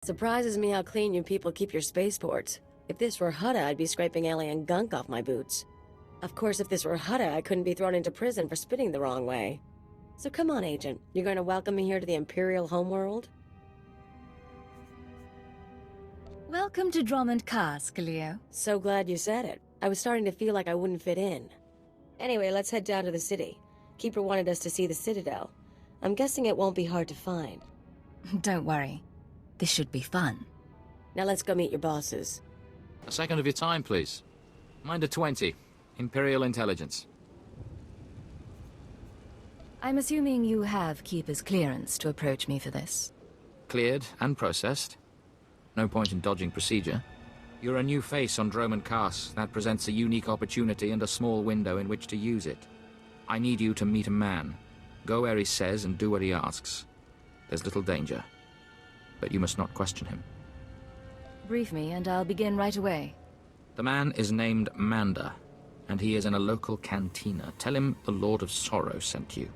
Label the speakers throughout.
Speaker 1: Surprises me how clean you people keep your spaceports. If this were Hutta, I'd be scraping alien gunk off my boots. Of course, if this were Hutta, I couldn't be thrown into prison for spitting the wrong way. So come on, Agent. You're going to welcome me here to the Imperial homeworld?
Speaker 2: Welcome to Drummond Cask, Leo.
Speaker 1: So glad you said it. I was starting to feel like I wouldn't fit in. Anyway, let's head down to the city. Keeper wanted us to see the Citadel. I'm guessing it won't be hard to find.
Speaker 2: Don't worry. This should be fun.
Speaker 1: Now let's go meet your bosses.
Speaker 3: A second of your time, please. Minder 20. Imperial Intelligence.
Speaker 2: I'm assuming you have Keeper's clearance to approach me for this.
Speaker 3: Cleared and processed. No point in dodging procedure. You're a new face on Drummond Cask. That presents a unique opportunity and a small window in which to use it. I need you to meet a man. Go where he says and do what he asks. There's little danger. But you must not question him.
Speaker 2: Brief me and I'll begin right away.
Speaker 3: The man is named Mander, and he is in a local cantina. Tell him the Lord of Sorrow sent you.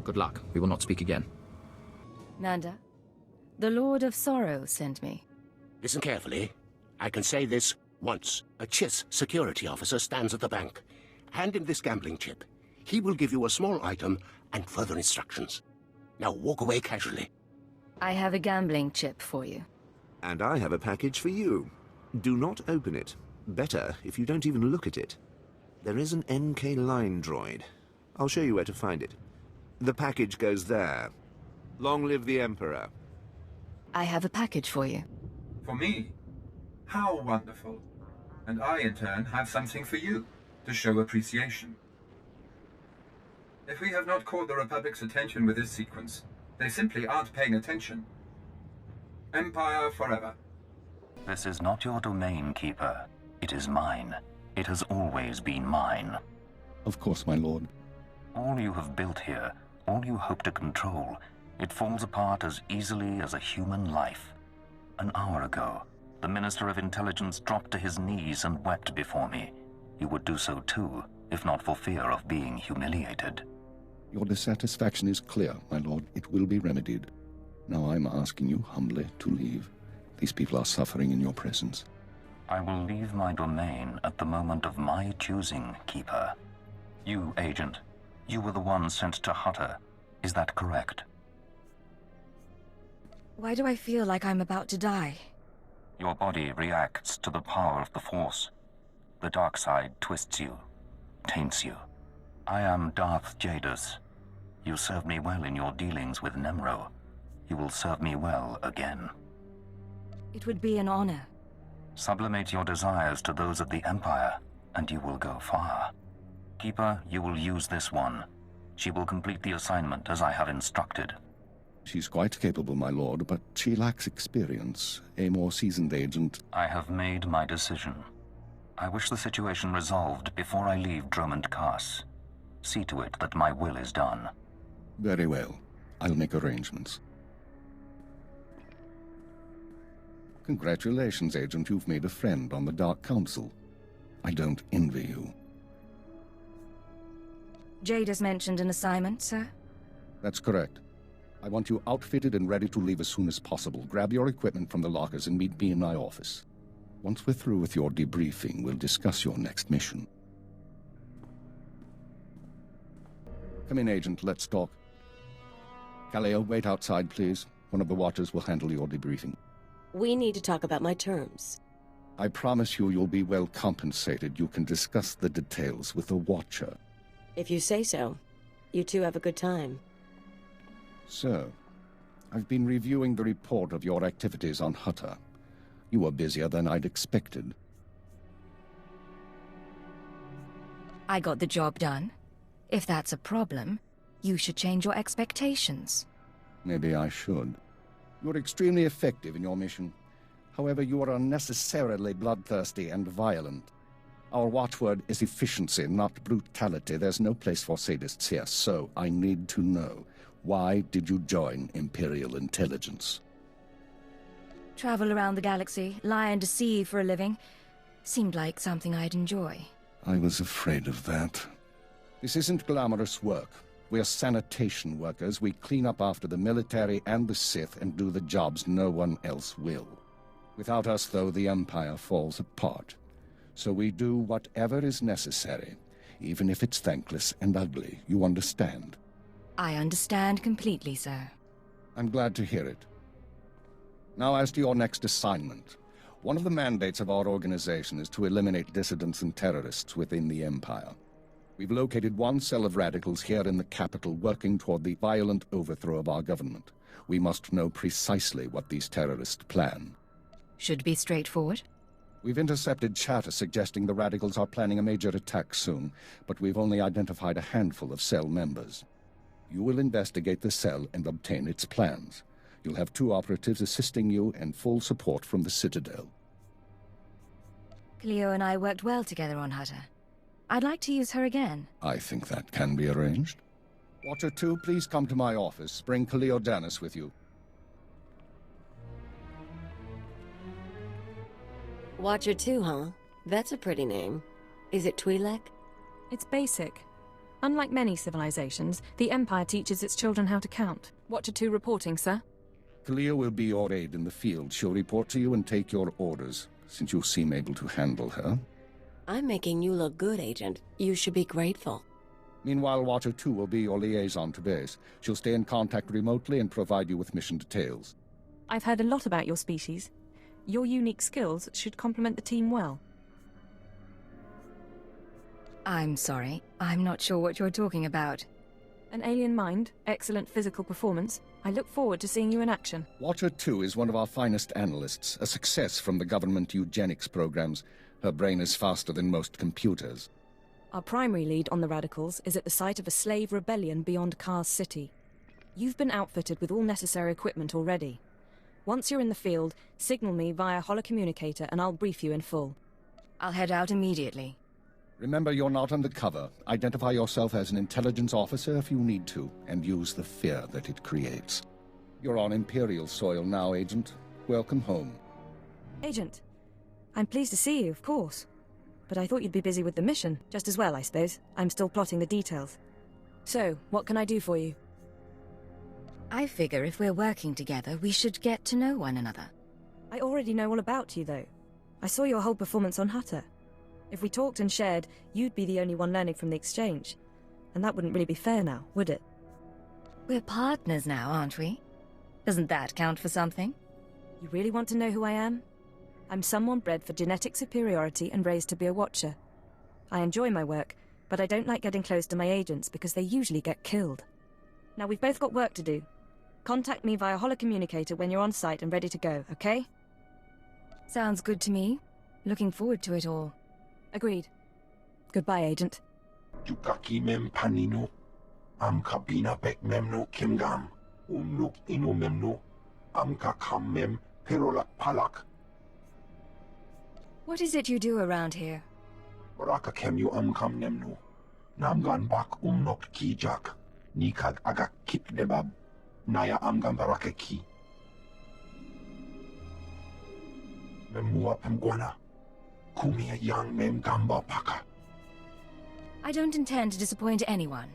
Speaker 3: Good luck. We will not speak again.
Speaker 2: Mander, the Lord of Sorrow sent me.
Speaker 4: Listen carefully. I can say this once. A Chiss security officer stands at the bank. Hand him this gambling chip. He will give you a small item and further instructions. Now walk away casually.
Speaker 2: I have a gambling chip for you.
Speaker 5: And I have a package for you. Do not open it. Better if you don't even look at it. There is an MK line droid. I'll show you where to find it. The package goes there. Long live the Emperor.
Speaker 2: I have a package for you.
Speaker 6: For me? How wonderful. And I, in turn, have something for you, to show appreciation. If we have not caught the Republic's attention with this sequence, they simply aren't paying attention. Empire forever.
Speaker 7: This is not your domain, Keeper. It is mine. It has always been mine.
Speaker 8: Of course, my lord.
Speaker 7: All you have built here, all you hope to control, it falls apart as easily as a human life. An hour ago, the Minister of Intelligence dropped to his knees and wept before me. He would do so too, if not for fear of being humiliated.
Speaker 8: Your dissatisfaction is clear, my lord. It will be remedied. Now I'm asking you humbly to leave. These people are suffering in your presence.
Speaker 7: I will leave my domain at the moment of my choosing, Keeper. You, Agent, you were the one sent to Hutta. Is that correct?
Speaker 2: Why do I feel like I'm about to die?
Speaker 7: Your body reacts to the power of the Force. The dark side twists you, taints you. I am Darth Jadus. You served me well in your dealings with Nemro. You will serve me well again.
Speaker 2: It would be an honor.
Speaker 7: Sublimate your desires to those of the Empire, and you will go far. Keeper, you will use this one. She will complete the assignment as I have instructed.
Speaker 8: She's quite capable, my lord, but she lacks experience. A more seasoned agent...
Speaker 7: I have made my decision. I wish the situation resolved before I leave Drummond Cask. See to it that my will is done.
Speaker 8: Very well. I'll make arrangements. Congratulations, Agent. You've made a friend on the Dark Council. I don't envy you.
Speaker 2: Jade has mentioned an assignment, sir?
Speaker 8: That's correct. I want you outfitted and ready to leave as soon as possible. Grab your equipment from the lockers and meet me in my office. Once we're through with your debriefing, we'll discuss your next mission. Come in, Agent. Let's talk. Kaleo, wait outside, please. One of the watchers will handle your debriefing.
Speaker 1: We need to talk about my terms.
Speaker 8: I promise you you'll be well compensated. You can discuss the details with the watcher.
Speaker 1: If you say so. You two have a good time.
Speaker 8: So, I've been reviewing the report of your activities on Hutta. You were busier than I'd expected.
Speaker 2: I got the job done. If that's a problem, you should change your expectations.
Speaker 8: Maybe I should. You're extremely effective in your mission. However, you are unnecessarily bloodthirsty and violent. Our watchword is efficiency, not brutality. There's no place for sadists here, so I need to know. Why did you join Imperial Intelligence?
Speaker 2: Travel around the galaxy, lie and deceive for a living. Seemed like something I'd enjoy.
Speaker 8: I was afraid of that. This isn't glamorous work. We're sanitation workers. We clean up after the military and the Sith and do the jobs no one else will. Without us, though, the Empire falls apart. So we do whatever is necessary, even if it's thankless and ugly. You understand?
Speaker 2: I understand completely, sir.
Speaker 8: I'm glad to hear it. Now as to your next assignment. One of the mandates of our organization is to eliminate dissidents and terrorists within the Empire. We've located one cell of radicals here in the capital working toward the violent overthrow of our government. We must know precisely what these terrorists plan.
Speaker 2: Should be straightforward.
Speaker 8: We've intercepted chatter suggesting the radicals are planning a major attack soon, but we've only identified a handful of cell members. You will investigate the cell and obtain its plans. You'll have 2 operatives assisting you and full support from the Citadel.
Speaker 2: Cleo and I worked well together on Hutter. I'd like to use her again.
Speaker 8: I think that can be arranged. Watcher 2, please come to my office. Bring Cleo Danis with you.
Speaker 1: Watcher 2, huh? That's a pretty name. Is it Twi'lek?
Speaker 9: It's basic. Unlike many civilizations, the Empire teaches its children how to count. Watcher 2 reporting, sir.
Speaker 8: Cleo will be your aide in the field. She'll report to you and take your orders, since you seem able to handle her.
Speaker 1: I'm making you look good, Agent. You should be grateful.
Speaker 8: Meanwhile, Watcher 2 will be your liaison to base. She'll stay in contact remotely and provide you with mission details.
Speaker 9: I've heard a lot about your species. Your unique skills should complement the team well.
Speaker 2: I'm sorry. I'm not sure what you're talking about.
Speaker 9: An alien mind, excellent physical performance. I look forward to seeing you in action.
Speaker 8: Watcher 2 is one of our finest analysts, a success from the government eugenics programs. Her brain is faster than most computers.
Speaker 9: Our primary lead on the radicals is at the site of a slave rebellion beyond Kars City. You've been outfitted with all necessary equipment already. Once you're in the field, signal me via holocommunicator and I'll brief you in full.
Speaker 2: I'll head out immediately.
Speaker 8: Remember, you're not undercover. Identify yourself as an intelligence officer if you need to, and use the fear that it creates. You're on Imperial soil now, Agent. Welcome home.
Speaker 9: Agent, I'm pleased to see you, of course. But I thought you'd be busy with the mission. Just as well, I suppose. I'm still plotting the details. So, what can I do for you?
Speaker 2: I figure if we're working together, we should get to know one another.
Speaker 9: I already know all about you, though. I saw your whole performance on Hutter. If we talked and shared, you'd be the only one learning from the exchange. And that wouldn't really be fair now, would it?
Speaker 2: We're partners now, aren't we? Doesn't that count for something?
Speaker 9: You really want to know who I am? I'm someone bred for genetic superiority and raised to be a watcher. I enjoy my work, but I don't like getting close to my agents because they usually get killed. Now we've both got work to do. Contact me via holocommunicator when you're on site and ready to go, okay?
Speaker 2: Sounds good to me. Looking forward to it all.
Speaker 9: Agreed. Goodbye, Agent.
Speaker 10: Yukaki mem panino. Am kabina pek memno kimgam. Nuk ino memno. Am kakam mem perolak palak.
Speaker 2: What is it you do around here?
Speaker 10: Baraka kemyu kam nemno. Namgan bak nok kijak. Nikad agak kip debab. Naya amgan baraka ki. Memua pemguana. Kumia yang mem gamba paka.
Speaker 2: I don't intend to disappoint anyone.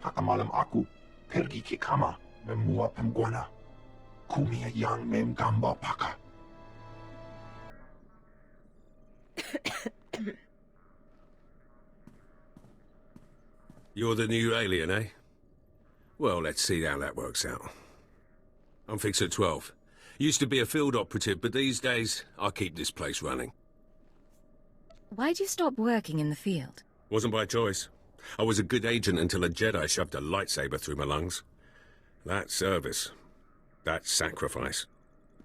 Speaker 10: Pakamalam aku pergi ke kama memua pemguana. Kumia yang mem gamba paka.
Speaker 11: You're the new alien, eh? Well, let's see how that works out. I'm Fixer 12. Used to be a field operative, but these days I keep this place running.
Speaker 2: Why'd you stop working in the field?
Speaker 11: Wasn't by choice. I was a good agent until a Jedi shoved a lightsaber through my lungs. That's service. That's sacrifice.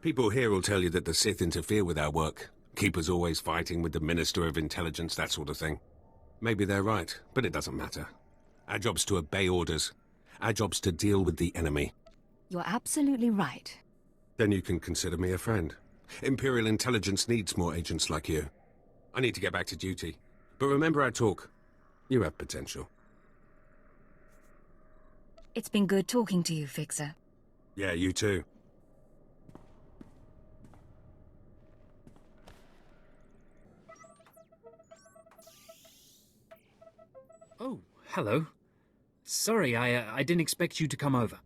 Speaker 11: People here will tell you that the Sith interfere with our work. Keep us always fighting with the Minister of Intelligence, that sort of thing. Maybe they're right, but it doesn't matter. Our job's to obey orders. Our job's to deal with the enemy.
Speaker 2: You're absolutely right.
Speaker 11: Then you can consider me a friend. Imperial Intelligence needs more agents like you. I need to get back to duty. But remember our talk. You have potential.
Speaker 2: It's been good talking to you, Fixer.
Speaker 11: Yeah, you too.
Speaker 12: Oh, hello. Sorry, I didn't expect you to come over.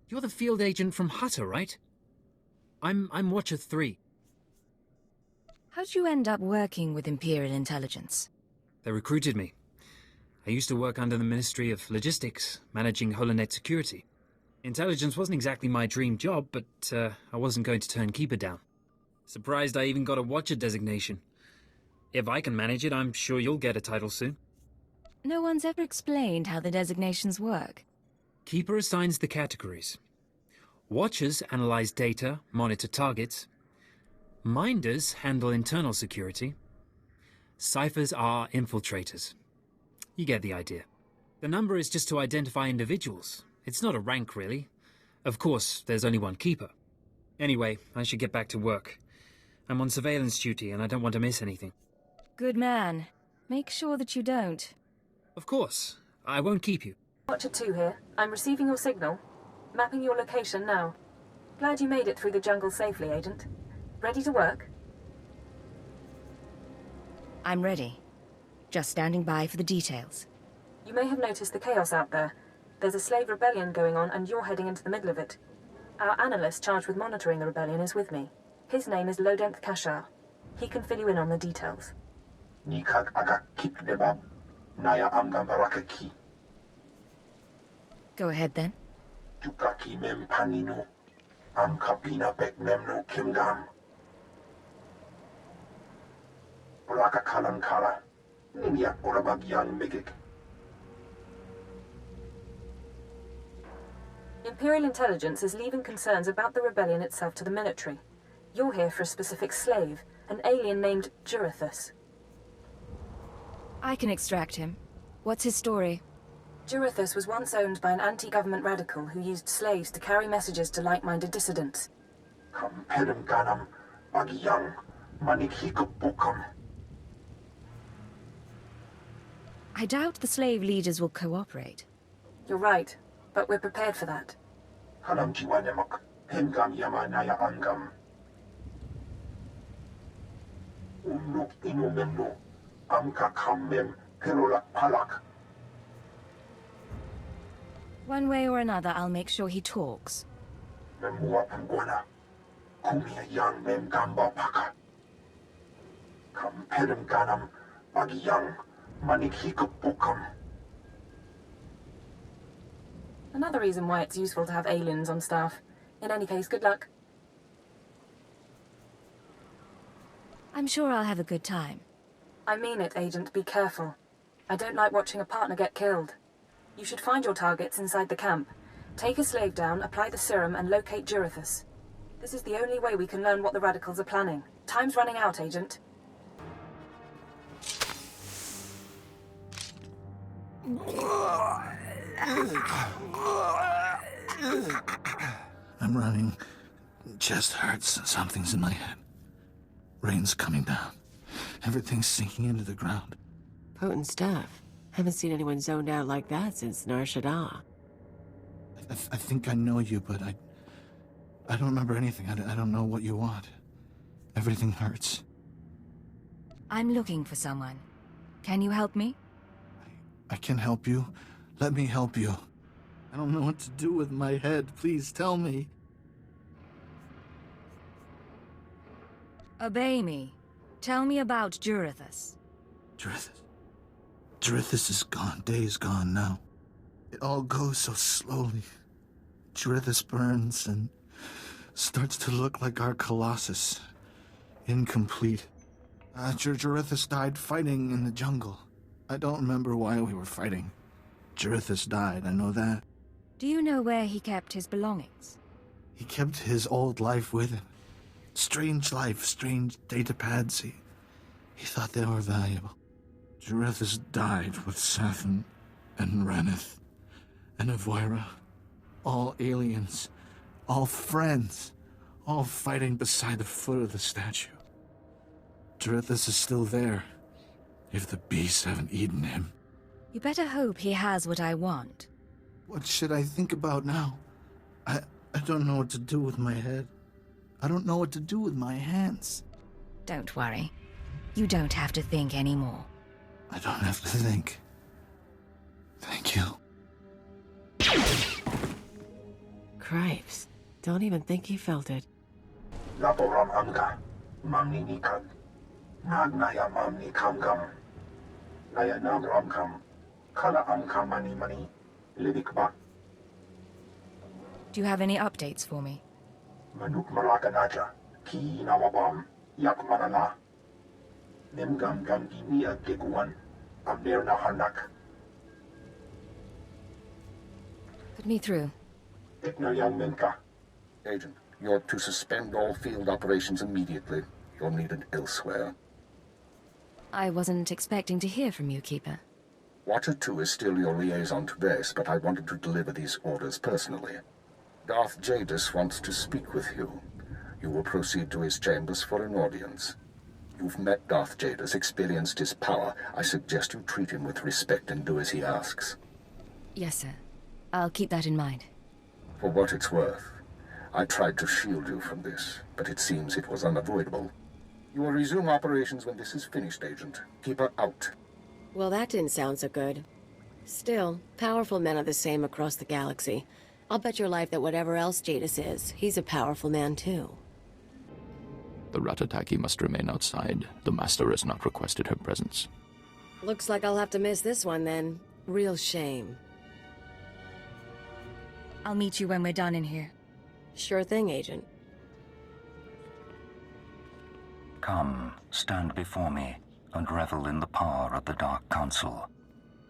Speaker 12: You're the field agent from Hutter, right? I'm Watcher 3.
Speaker 2: How'd you end up working with Imperial Intelligence?
Speaker 12: They recruited me. I used to work under the Ministry of Logistics, managing Holonet security. Intelligence wasn't exactly my dream job, but I wasn't going to turn Keeper down. Surprised I even got a Watcher designation. If I can manage it, I'm sure you'll get a title soon.
Speaker 2: No one's ever explained how the designations work.
Speaker 12: Keeper assigns the categories. Watchers analyze data, monitor targets. Minders handle internal security. Ciphers are infiltrators. You get the idea. The number is just to identify individuals. It's not a rank, really. Of course, there's only one Keeper. Anyway, I should get back to work. I'm on surveillance duty and I don't want to miss anything.
Speaker 2: Good man. Make sure that you don't.
Speaker 12: Of course. I won't keep you.
Speaker 9: Watcher 2 here. I'm receiving your signal. Mapping your location now. Glad you made it through the jungle safely, Agent. Ready to work?
Speaker 2: I'm ready. Just standing by for the details.
Speaker 9: You may have noticed the chaos out there. There's a slave rebellion going on and you're heading into the middle of it. Our analyst charged with monitoring the rebellion is with me. His name is Lodenth Kashar. He can fill you in on the details.
Speaker 10: Nikak agak kip debab. Naya amgam barakaki.
Speaker 2: Go ahead then.
Speaker 10: Tukaki mem panino. Am kapina bek memno kimgam. Braka kalan kala. Nimyak orabag yang megik.
Speaker 9: Imperial Intelligence is leaving concerns about the rebellion itself to the military. You're here for a specific slave, an alien named Jurithus.
Speaker 2: I can extract him. What's his story?
Speaker 9: Jurithus was once owned by an anti-government radical who used slaves to carry messages to like-minded dissidents.
Speaker 10: Kampedem ganam bagiyang manikhikupukam.
Speaker 2: I doubt the slave leaders will cooperate.
Speaker 9: You're right, but we're prepared for that.
Speaker 10: Kanam jiwanemak hemgam yama naya angam. Unuk inumemno amka kammem perolak palak.
Speaker 2: One way or another, I'll make sure he talks.
Speaker 10: Memua pangwana. Kumia yang mem gamba paka. Kampedem ganam bagiyang manikhikupukam.
Speaker 9: Another reason why it's useful to have aliens on staff. In any case, good luck.
Speaker 2: I'm sure I'll have a good time.
Speaker 9: I mean it, Agent. Be careful. I don't like watching a partner get killed. You should find your targets inside the camp. Take a slave down, apply the serum, and locate Jurithus. This is the only way we can learn what the radicals are planning. Time's running out, Agent.
Speaker 13: I'm running. Chest hurts. Something's in my head. Rain's coming down. Everything's sinking into the ground.
Speaker 1: Potent stuff. Haven't seen anyone zoned out like that since Nar Shaddaa.
Speaker 13: I think I know you, but I don't remember anything. I don't know what you want. Everything hurts.
Speaker 2: I'm looking for someone. Can you help me?
Speaker 13: I can help you. Let me help you. I don't know what to do with my head. Please tell me.
Speaker 2: Obey me. Tell me about Jurithus.
Speaker 13: Jurithus is gone. Days gone now. It all goes so slowly. Jurithus burns and starts to look like our Colossus. Incomplete. Jurithus died fighting in the jungle. I don't remember why we were fighting. Jurithus died, I know that.
Speaker 2: Do you know where he kept his belongings?
Speaker 13: He kept his old life with him. Strange life, strange data pads. He thought they were valuable. Jurithus died with Sathan and Reneth and Avoira. All aliens, all friends, all fighting beside the foot of the statue. Jurithus is still there, if the beasts haven't eaten him.
Speaker 2: You better hope he has what I want.
Speaker 13: What should I think about now? I don't know what to do with my head. I don't know what to do with my hands.
Speaker 2: Don't worry. You don't have to think anymore.
Speaker 13: I don't have to think. Thank you.
Speaker 1: Cripes. Don't even think he felt it.
Speaker 10: Laporam amka, mamni nikad. Nagnaya mamni kamgam. Naya nagram kam. Kala amka mani mani. Lidikba.
Speaker 2: Do you have any updates for me?
Speaker 10: Manuk maraganaja. Ki nawabam. Yak manala. Nemgam gam gini agiguan. Amir na hanak.
Speaker 2: Put me through.
Speaker 10: Ignayang menka.
Speaker 14: Agent, you're to suspend all field operations immediately. You're needed elsewhere.
Speaker 2: I wasn't expecting to hear from you, Keeper.
Speaker 14: Watcher 2 is still your liaison to base, but I wanted to deliver these orders personally. Darth Jadis wants to speak with you. You will proceed to his chambers for an audience. You've met Darth Jadis, experienced his power. I suggest you treat him with respect and do as he asks.
Speaker 2: Yes, sir. I'll keep that in mind.
Speaker 14: For what it's worth, I tried to shield you from this, but it seems it was unavoidable. You will resume operations when this is finished, Agent. Keep her out.
Speaker 1: Well, that didn't sound so good. Still, powerful men are the same across the galaxy. I'll bet your life that whatever else Jadis is, he's a powerful man too.
Speaker 15: The Ratataki must remain outside. The Master has not requested her presence.
Speaker 1: Looks like I'll have to miss this one then. Real shame.
Speaker 2: I'll meet you when we're done in here.
Speaker 1: Sure thing, Agent.
Speaker 7: Come, stand before me, and revel in the power of the Dark Council.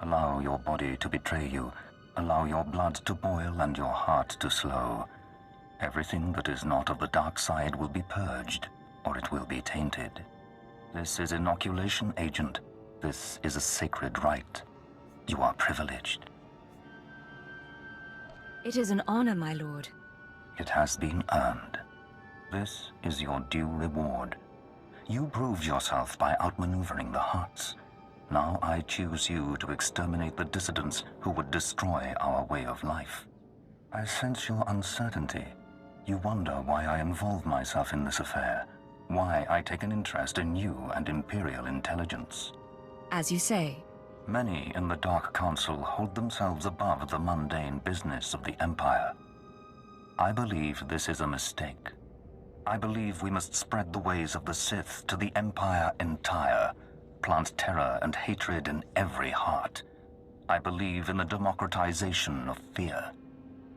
Speaker 7: Allow your body to betray you. Allow your blood to boil and your heart to slow. Everything that is not of the dark side will be purged, or it will be tainted. This is inoculation, Agent. This is a sacred rite. You are privileged.
Speaker 2: It is an honor, my lord.
Speaker 7: It has been earned. This is your due reward. You proved yourself by outmaneuvering the Huts. Now I choose you to exterminate the dissidents who would destroy our way of life. I sense your uncertainty. You wonder why I involve myself in this affair, why I take an interest in you and Imperial intelligence.
Speaker 2: As you say.
Speaker 7: Many in the Dark Council hold themselves above the mundane business of the Empire. I believe this is a mistake. I believe we must spread the ways of the Sith to the Empire entire, plant terror and hatred in every heart. I believe in the democratization of fear.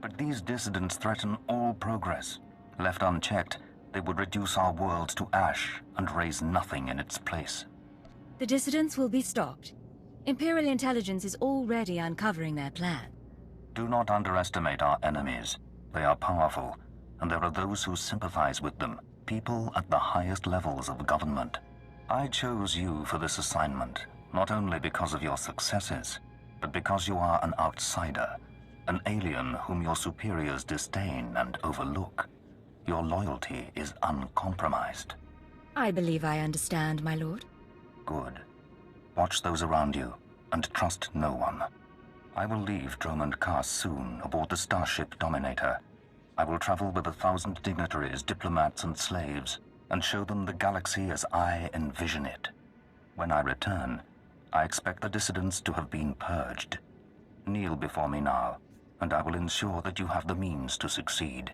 Speaker 7: But these dissidents threaten all progress. Left unchecked, they would reduce our world to ash and raise nothing in its place.
Speaker 2: The dissidents will be stopped. Imperial intelligence is already uncovering their plan.
Speaker 7: Do not underestimate our enemies. They are powerful, and there are those who sympathize with them, people at the highest levels of government. I chose you for this assignment, not only because of your successes, but because you are an outsider, an alien whom your superiors disdain and overlook. Your loyalty is uncompromised.
Speaker 2: I believe I understand, my lord.
Speaker 7: Good. Watch those around you, and trust no one. I will leave Dromund Kaas soon aboard the starship Dominator. I will travel with 1,000 dignitaries, diplomats, and slaves, and show them the galaxy as I envision it. When I return, I expect the dissidents to have been purged. Kneel before me now, and I will ensure that you have the means to succeed.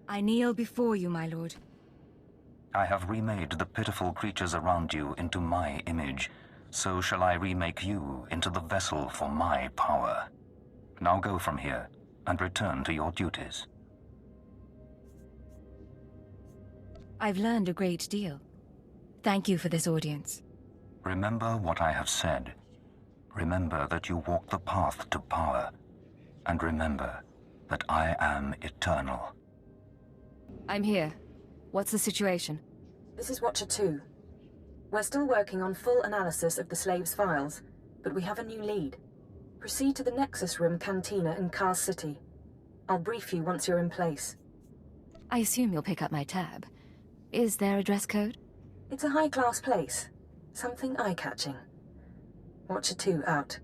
Speaker 2: I kneel before you, my lord.
Speaker 7: I have remade the pitiful creatures around you into my image. So shall I remake you into the vessel for my power. Now go from here, and return to your duties.
Speaker 2: I've learned a great deal. Thank you for this audience.
Speaker 7: Remember what I have said. Remember that you walk the path to power. And remember that I am eternal.
Speaker 2: I'm here. What's the situation?
Speaker 9: This is Watcher 2. We're still working on full analysis of the slaves' files, but we have a new lead. Proceed to the Nexus Room Cantina in Kaas City. I'll brief you once you're in place.
Speaker 2: I assume you'll pick up my tab. Is there a dress code?
Speaker 9: It's a high-class place. Something eye-catching. Watcher 2 out.